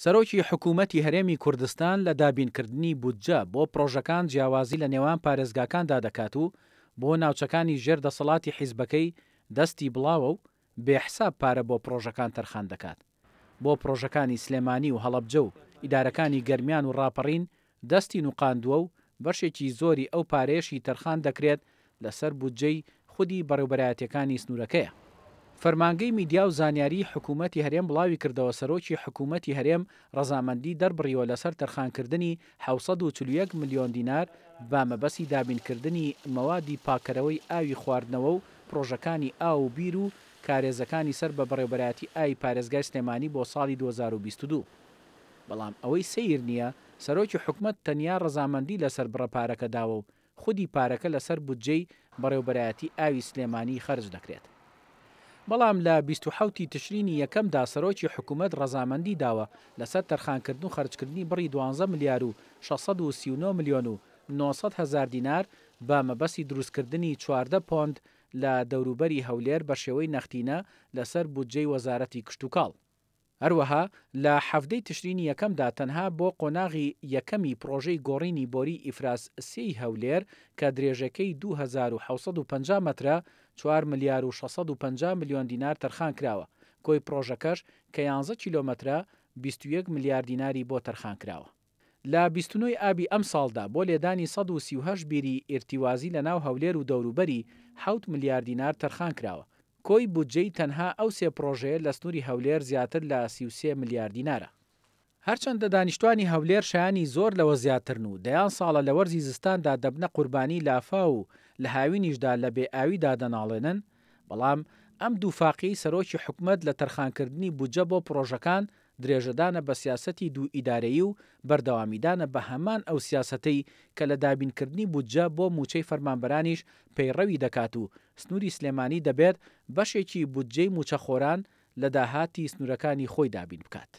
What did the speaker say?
سەرۆکی حکوومەتی هەرێمی کوردستان لە دابینکردنی بودجە بۆ پرۆژەکان جیاوازی لە نێوان پارێزگاکاندا دەکات و بۆ ناوچەکانی ژێردەسەڵاتی حیزبەکەی دەستی بڵاوە و بێحساب پارە بۆ پرۆژەکان تەرخان دەکات. بۆ پرۆژەکانی سلێمانی و هەڵەبجە و ئیدارەکانی گەرمیان و ڕاپەڕین دەستی نوقاندووە و بەشێکی زۆری ئەو پارێشی تەرخان دەکرێت لەسەر بودجەی خودی بەڕێوەبەرایەتیەکانی سنوورەکەیە. فەرمانگەی میدیا و زانیاری حکوومەتی هەرێم بڵاوی کردەوە سەرۆکی حکوومەتی هەرێم ڕەزامەندی دەربڕیوە لەسەر تەرخانکردنی 741 ملیۆن دینار بە مەبەستی دابینکردنی مەوادی پاکەرەوەی ئاوی خواردنەوە و پرۆژەکانی ئاو و بیر و کارێزەکانی سەر بە بەڕێوەبەرایەتی ئاوی پارێزگای سلێمانی بۆ ساڵی 2022. بەڵام ئەوەی سەیر نییە سەرۆکی حکوومەت تەنیا ڕەزامەندی لەسەر بڕەپارەکە داوە و خودی پارەکە لەسەر بودجەی بەڕێوەبەرایەتی ئاوی سلێمانی خەرج دەکرێت. بەڵام لە 27 تشرینی یەکەمدا سەرۆکی حکوومەت ڕەزامەندی داوە لەسەر تەرخانکردن و خەرجکردنی بڕی 12 ملیار و 639 ملیۆن و 900 هزار دینار بە مەبەستی دروستکردنی 14 پۆند لە دەوروبەری هەولێر بە شێوەی نەختینە لەسەر بودجەی وەزارەتی کشتوکاڵ. هەروەها لە 7 تشرینی یەکەمدا تەنها بۆ قۆناغی یەکەمی پرۆژەی گۆڕینی بۆری ئیفراس سێی هەولێر کە درێژەکەی 2750 مەترە 4 ملیار و 650 ملیۆن دینار تەرخان کراوە. کۆی پرۆژەکەش کە 11 کیلۆمەترە 21 میلیارد دیناری بۆ تەرخان کراوە. لە 29 ئابی ئەم ساڵدا بۆ لێدانی 138 بیری ئێرتیوازی لە ناو هەولێر و دەوروبەری 7 میلیارد دینار تەرخان کراوە. کۆی بودجەی تەنها ئەو سێ پرۆژەیە لە سنووری هەولێر زیاتر لە 33 میلیارد دینارە. هەرچەندە دانیشتوانی هەولێر شایانی زۆر لەوە زیاترن و دەیان ساڵە لە وەرزی زستاندا دەبنە قوربانی لافا و لە هاوینیشدا لە بێئاویدا دەناڵێنن، بەڵام ئەم دووفاقی سەرۆکی حکوومەت لە تەرخانکردنی بودجە بۆ پرۆژەکان درێژەدانە بە سیاسەتی دوو ئیدارەیی و بەردەوامیدانە بە هەمان ئەو سیاسەتەی کە لە دابینکردنی بودجە بۆ موچەی فەرمانبەرانیش پەیڕەوی دەکات و سنووری سلێمانی دەبێت بەشێکی بودجەی موچەخۆران لە داهاتی سنوورەکانی خۆی دابین بکات.